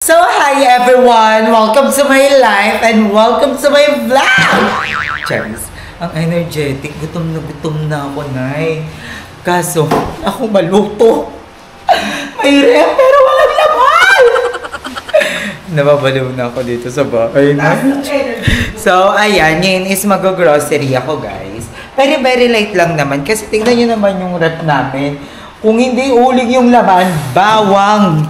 So, hi everyone! Welcome to my life and welcome to my vlog! Charis, ang energetic. Gutom na ako, Nay. Kaso, ako maluto. May rep, pero walang laman! Nababaliw na ako dito sa bahay na. So, ayan. Ngayon is mag-grocery ako, guys. Pero very light lang naman. Kasi tingnan nyo naman yung rep namin. Kung hindi uling yung laman, bawang.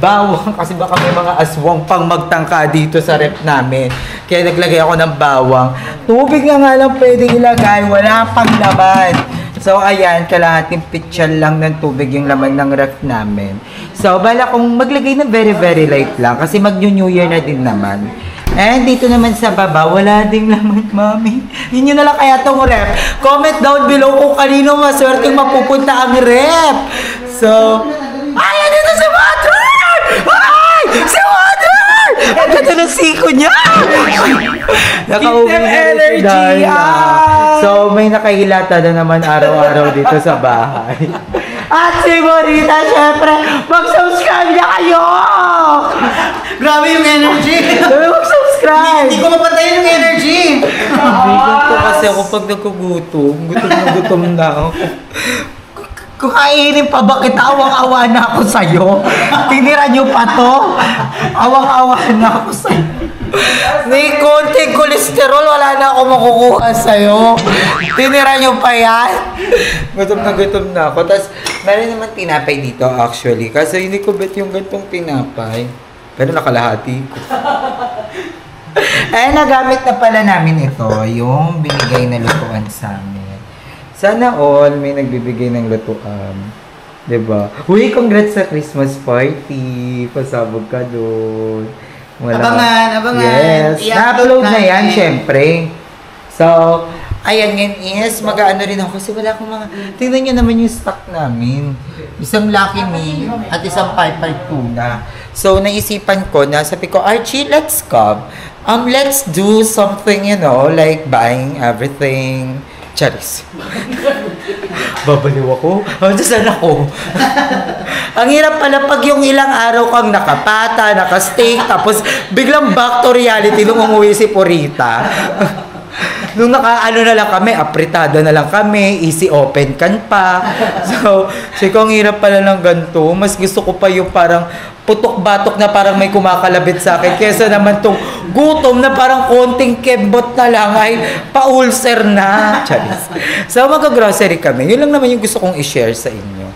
Bawang. Kasi baka may mga aswang pang magtangka dito sa rep namin. Kaya naglagay ako ng bawang. Tubig nga lang pwedeng ilagay. Wala pang laman. So, ayan, kalahating pitchal lang ng tubig yung laman ng ref namin. So, bala kong maglagay ng very light lang kasi mag-New Year na din naman. And dito naman sa baba, wala ding laman, Mami. Yun na lang kaya tong ref. Comment down below kung kanino maswerteng mapupunta ang ref. So, ayan dito si Water! Ay! Si Water! Ang ganda ng siko niya! Nakauwi na energy! So, may nakahilata na naman araw-araw dito sa bahay. At si Morita, syempre, mag-subscribe na kayo! Grabe yung energy! Mag-subscribe! Hindi ko mapatayin yung energy! Bigat ko kasi ako pag nagkugutom. Gutom na ako. Kukainin pa ba kita? Awang-awa na ako sa'yo. Tinira niyo pa to. Awang-awa na ako sa'yo. May konting kolesterol, wala na ako makukuha sa'yo. Tinira niyo pa yan. Gutom na ako. Tapos, meron naman tinapay dito actually. Kasi hindi ko bet yung gantong tinapay. Pero nakalahati ko. Eh, nagamit na pala namin ito. Yung binigay na lutuan sa amin. Sana all may nagbibigay ng lutuan. Diba? Uy, congrats sa Christmas party. Pasabog ka doon. Abangan. Yes. Na-upload na yan, syempre. So, ayan yan is, mag-ano rin ako kasi wala akong mga, tingnan nyo naman yung stock namin. Isang Lucky Me at isang 5-5 tuna. So, naisipan ko na, sabi ko, Archie, let's come. Let's do something, you know, like buying everything. Charis. Babaliw ako. Saan ako? Ang hirap pala pag yung ilang araw kang nakapata, nakasteak, tapos biglang back to reality nung umuwi si Purita. Nung naka-ano na lang kami, apritada na lang kami, easy open can pa. So, ang hirap pala ng ganito. Mas gusto ko pa yung parang putok-batok na parang may kumakalabit sa akin. Kesa naman tong gutom na parang konting kembot na lang ay pa-ulcer na. Charis. So, mag-grocery kami. Yun lang naman yung gusto kong i-share sa inyo.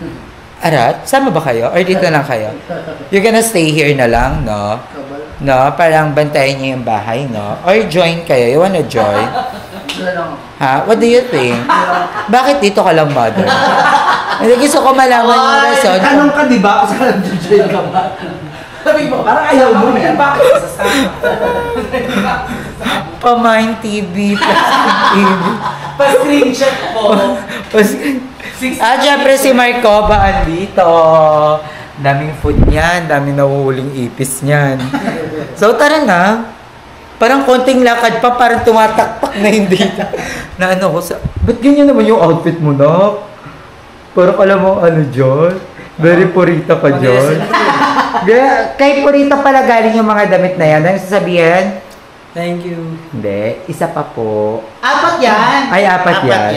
Arat, sama ba kayo? Or dito lang kayo? You're gonna stay here na lang, no? No, parang bantayan niyo yung bahay, no? Or join kayo. You wanna join? Ha? What do you think? Bakit dito ka lang, mother? Hindi, gusto ko malaman yung rason. Tanong ka, di ba? Kung saan nag-join ka ba? Sabi mo, parang ayaw mo yan. Bakit sasama? Pamain TV, plastic TV. Pa-screenshot po. Siyempre si Marco ba andito? Daming food niyan, daming nahuhuling ipis niyan. So tara na. Parang konting lakad pa, parang tumatakpak na hindi. Na ano ko sa... Ba't ganyan naman yung outfit mo, na? Parang alam mo ano, John? Very Purita ka, John. Kay Purita pala galing yung mga damit na yan. Ano sasabihin? Thank you. Hindi, isa pa po. 4 yan. Ay, 4 yan.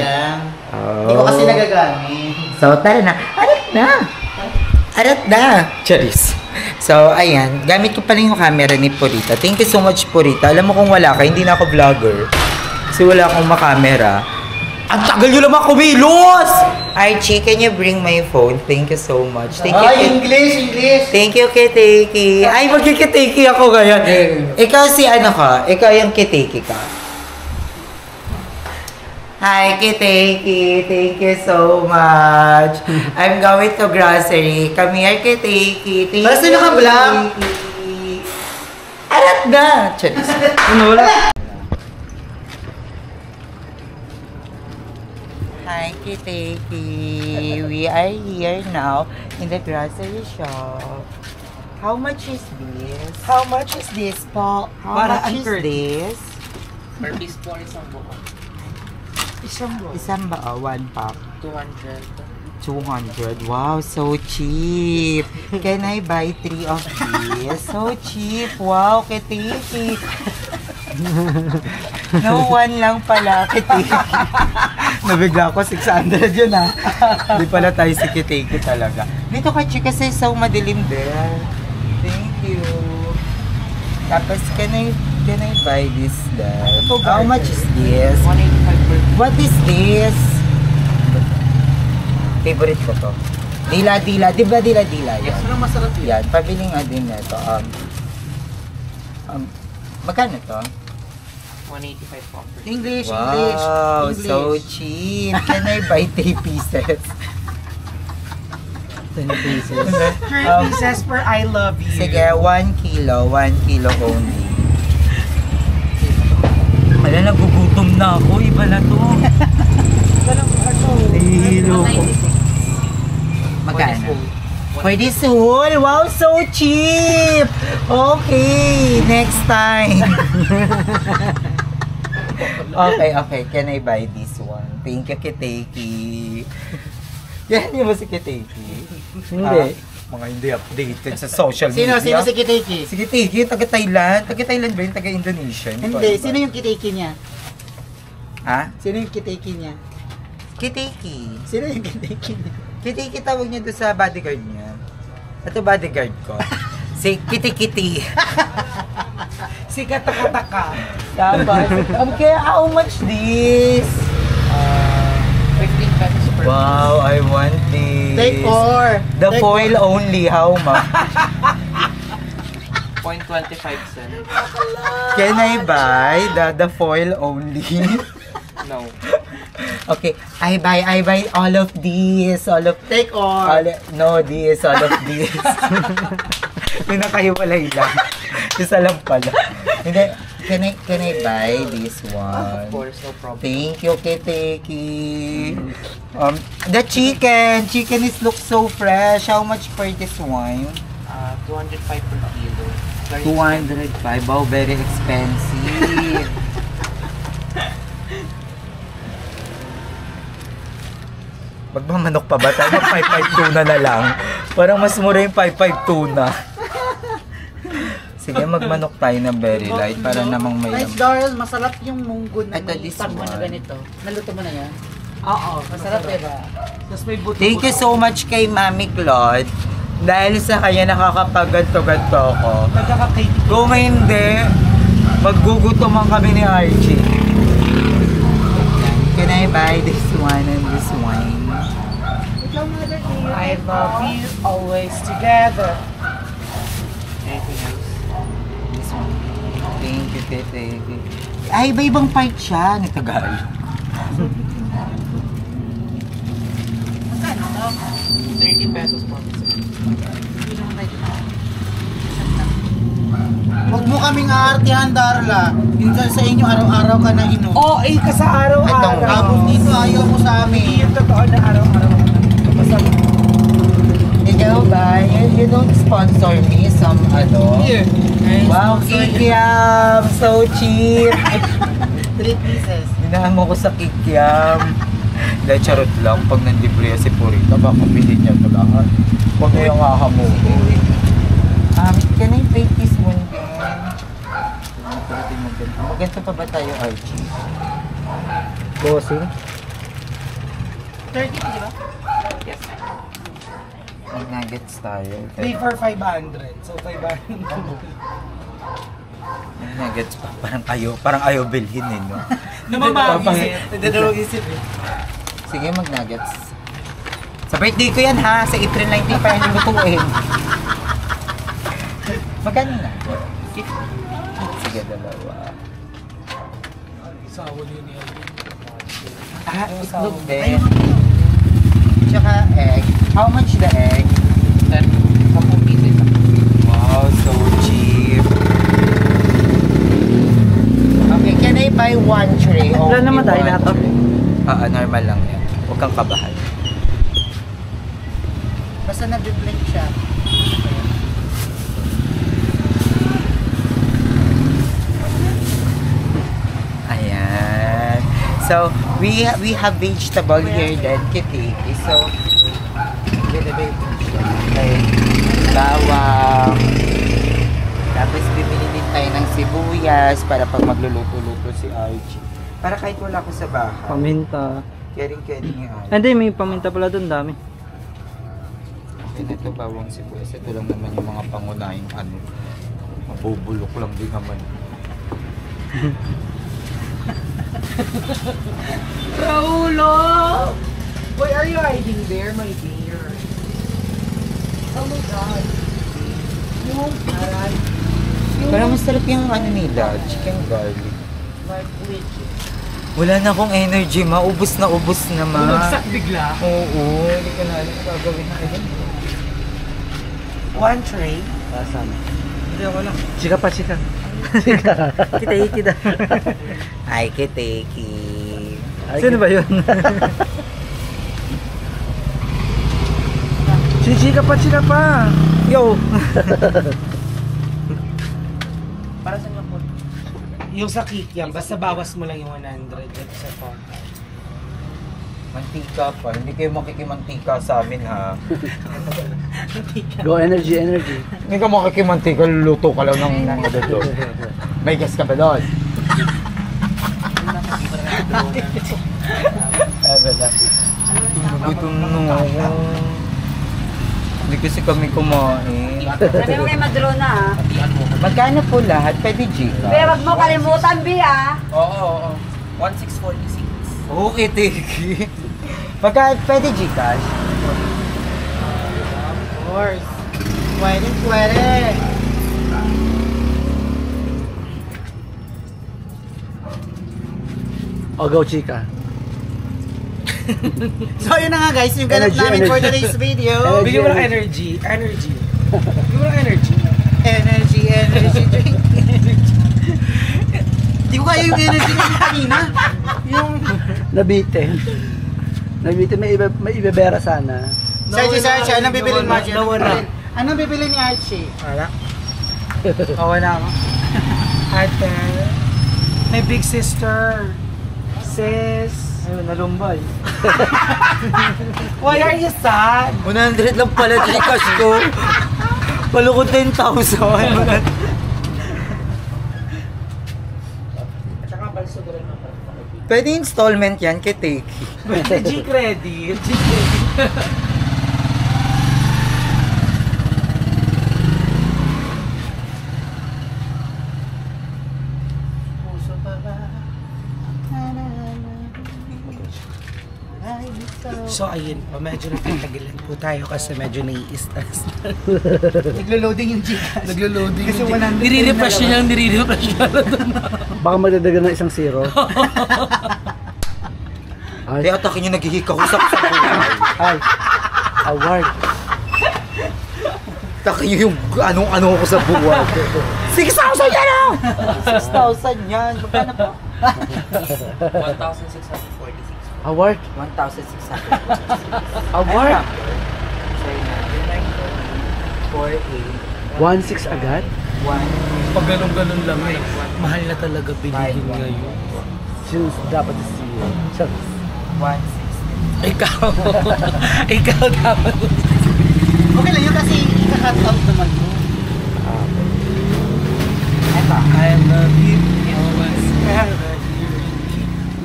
Hindi ko kasi nagagamit. So, tara na. Arat na! Charis. So, ayan. Gamit ko pala yung camera ni Purita. Thank you so much, Purita. Alam mo kung wala ka, hindi na ako vlogger. Kasi wala akong makamera. Ang tagal nyo naman kumilos! Archie, can you bring my phone? Thank you so much. Thank you. English! Thank you, Kitiki. Ay, magkikitiki ako ngayon. Ikaw si ano ka? Ikaw yung Kitiki ka. Hi, Kitiki. Thank you so much. I'm going to grocery. Come here, Kitiki. Thank Basta you, naka-vlog. Kitiki. Arat na! Charis. Ano wala? Hi, Kitiki. We are here now in the grocery shop. How much is this? How much is this po? How much is this? Per piece po, isang buo. Isang ba? 1 pack. 200. 200. Wow, so cheap. Can I buy 3 of these? So cheap. Wow, kitiki. No, 1 lang pala, kitiki. Nabigla ko, 600 yun ah. Hindi pala tayo si kitiki talaga. Dito ka, Chi, kasi so madilim din. Thank you. Tapos, can I buy this then? How much is this? 185 per. What is this? Favorite ko to. Dila-dila. Di ba dila-dila yan? Yes, pero masarap yun. Yan. Pabili nga din na ito. Magkano to? 185 po. English, Wow, so cheap. Can I buy 3 pieces? 10 pieces. 3 pieces per I love you. Sige, 1 kilo. 1 kilo only. Wala, nagugutom na ako. Iba na to. Hilo ko. Magkano? For this whole? Wow, so cheap! Okay, next time. Okay. Can I buy this one? Thank you, Kiteki. Yan yung ba si Kiteki? Hindi. Mga hindi updated sa social media. Sino si Kiteki? Si Kiteki, taga-Thailand. Taga-Thailand ba yun? Taga-Indonesia? Hindi, sino yung Kiteki niya? Ha? Sino yung Kiteki niya? Kiteki. Sino yung Kiteki niya? Kiteki tawag niya doon sa bodyguard niya. Ito bodyguard ko. Si Kitty. Si Katakataka. Tapos, okay, how much this? 15 pesos per. Wow, I want this. Take 4. The foil only, how much? 0.25 cents. Can I buy the foil only? No. Okay, I buy all of these, Take all. No, this, all of this. Pinakahiwalay lang. Isa lang pala. Hindi, can I buy this one? Of course, no problem. Thank you, Kiteki. The chicken looks so fresh. How much for this one? 205 per kilo. Very 205. Wow, very expensive. Magmamanok pa ba tayo? 552 na lang. Parang mas mura yung 552 tuna. Sige, magmanok tayo na very light para namang may Nice, Darl. Masarap yung munggo na Ito, may this tagmo na one. ganito. Naluto mo na yan? Oo. Masarap, diba? Tapos may buto. Thank you so much kay Mami Claude. Dahil sa kanya nakakapag-ganto-ganto ako. Nagkaka-cake. Kung hindi, maggugutoman kami ni Archie. Can I buy this one and this one? I love you always together. Anything else? This one. Thank you, Tete. Ay, iba-ibang part siya. Nagtagal. 30 pesos po. Huwag mo kaming aartihan, Darla. Minsan sa inyo, araw-araw ka na inom. Oh, ka sa araw-araw. Tapos dito, ayaw mo sa amin. Yung totoo na araw-araw. Ikaw ba? You don't sponsor me some ano? Here. Wow, kikiam! So cheap! 3 pieces. Hinaan mo ko sa kikiam. Dahil charot lang, pag nandibre si Purita, baka bilhin niya ito lahat. Huwag na yung hahamuhin. Can I take this one din? Maganda pa ba tayo, Archie? Bossing? 30, di ba? Yes. Mag-nuggets tayo. 3 for 500. So, 500. Mag-nuggets pa. Parang ayaw bilhin eh, no? Namamagis. Dadalawang isip eh. Sige, mag-nuggets. Sa birthday ko yan ha, sa April 19 pa yung lutuin. Magkano na? Sige, dalawa. Sawal yun yan. Itlog din. Tsaka egg. How much the egg? 10 pieces. Wow, so cheap. Okay, can I buy 1 tray? Wala naman tayo na ito. Normal lang yan. Huwag kang kabahan. Basta nag-blend siya. Ayan. So, we have vegetable here then, Kitty. So, Okay. Bawang. Tapos bibili din tayo ng sibuyas para pag magluluto-luto si Archie. Para kahit wala ko sa bahay. Paminta. Kering-kering yung Archie. Hindi, may paminta pala doon, dami. Okay na ito, bawang sibuyas. Ito lang naman yung mga pangunahing ano. Mabubulok lang din naman. Raulo! Why are you hiding there, my dear? Oh my God. Yung aray. Parang masarap yung ano nila, chicken garlic. Like which? Wala na akong energy, maubos na ma. Bumagsak bigla. Oo, hindi ko na alam kung gagawin natin. One tray. Asan? Hindi ako lang. Chika pa, chika. Kita. Ay, kiteki. Sino ba yun? Chika pa. Yo! Para sa mga po? Yung sa kikiam, basta bawas mo lang yung 100 at sa phone. Mantika pa, hindi kayo makikimantika sa amin ha. Go energy. Hindi ka makikimantika, luluto ka lang ng mga doon. May gas ka ba doon? Gutom na ako. Hindi kasi kami kumain. Sabi mo kayo madro na ha. Magkano po lahat? Pwede Gcash? Pero wag mo kalimutan, Bi ha. Oo. 1646. Okay, tiki. Pwede Gcash? Of course. Pwede. O, go chika. So yun na nga guys, yung ganap Energy, namin for energy. today's video. Energy. Bigyan mo ng energy. Bigyan mo ng energy. Energy drink. Di ko kaya yung energy namin kanina. Yung... Nabitin, may ibebera sana. Search, anong bibilin mo? Nawala. Anong bibili ni Archie? Wala. Wala ako. Ate, my big sister. Sis. Ayun, nalumbay. Why are you sad? 100 lang pala Gcash ko. Palukod 10,000. Pwede installment yan kay Teki. G-credit. So ayun po, medyo natatagilan po tayo kasi medyo nai-stress. Naglo-loading yung Gcash. Naglo-loading. Kasi 100 Nire-refresh niya lang, nire-refresh niya lang. Baka magdadagan ng isang zero. Kaya atakin yung naghihikausap sa buhay. Ay. Award. Atakin nyo yung anong-ano ko sa buhay. 6,000 yan ah! 6,000 yan. Magkano po? 1,646. Award. 1,600. Award. Sorry na. 4,8. 1.6 agad? 1. Pag ganun-ganun lang eh, mahal na talaga bilihin ngayon. Since dapat siya. Charles. 160. Ikaw dapat. Okay lang yun kasi ika-cut out naman mo. Eto. I love you. Always forever.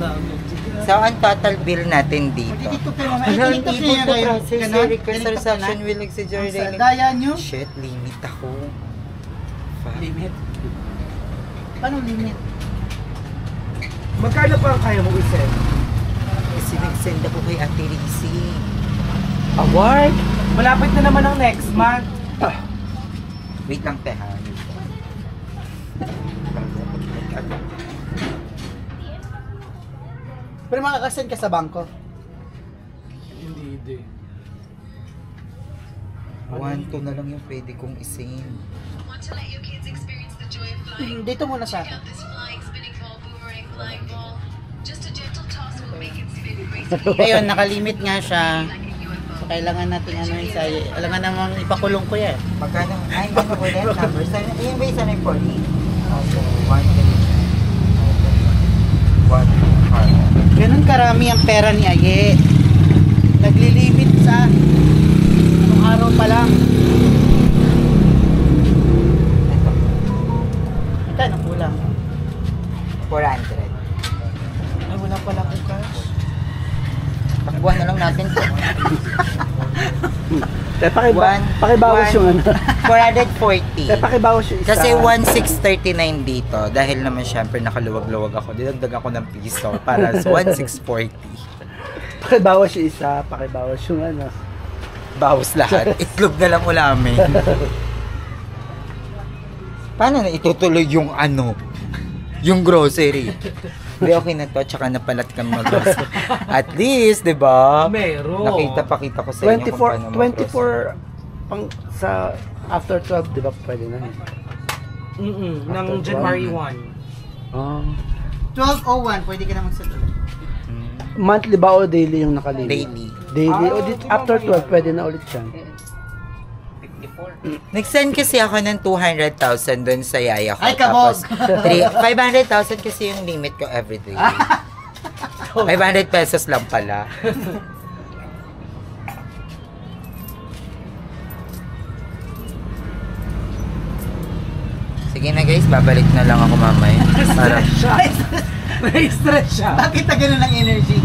Love you. So, ang total bill natin dito. Dito po mama. Ayan, Ito niya kayo. Ganon. request transaction will like si Ang Jordan. daya nyo. Shit, limit ako. Fuck. Limit. Paano limit? Magkano pa ang kaya mo i-send? Kasi nag-send ako kay Ate Rizzy. Award? Malapit na naman ang next month. Wait lang, te ha. Pero makakasend ka sa bangko. Hindi. 1-2 na lang yung pwede kong isend. Want to let your kids experience the joy of flying? Dito muna sa Check akin. out this flying spinning ball, boomerang flying ball. Just a gentle toss will make it spin gracefully Ngayon, nakalimit nga siya. like a UFO. So, kailangan natin ano yung sa... Kailangan namang ipakulong ko yan. Magkano? Ay, ano ko ulit? Number? Ayun ba yung sanay 40? Okay, 1, 3, 1, 5. Ganun karami ang pera ni Aye. Naglilimit sa anong araw pa lang. Ito, anong kulang? 400. Ay, wala pala akong cash. Takbuhan na lang natin to. Pakibawas yung ano. 440. Pakibawas yung isa. Kasi 1639 dito. Dahil naman syempre nakaluwag-luwag ako. Dinagdag ako ng piso para sa 1640. Pakibawas yung isa. Pakibawas yung ano. Bawas lahat. Itlog na lang ulamin. Paano na itutuloy yung ano? Yung grocery. Hindi, okay na to. Tsaka napalat kami mag-grocery. At least, di ba? Meron. Pakita ko sa inyo kung paano 24 pang sa after 12, di ba pwede na? Ng After January 12. 1. Oh. 12:01, pwede ka na magsagot. Monthly ba o daily yung nakalili? Daily. Daily. O after 12, pwede na ulit yan. Nag-send kasi ako ng 200,000 dun sa yaya ko. Ay, kabog! Tapos, 500,000 kasi yung limit ko everyday. 500 pesos lang pala. Sige na guys, babalik na lang ako mamaya. Para May stress siya. Bakit na ganun ang energy?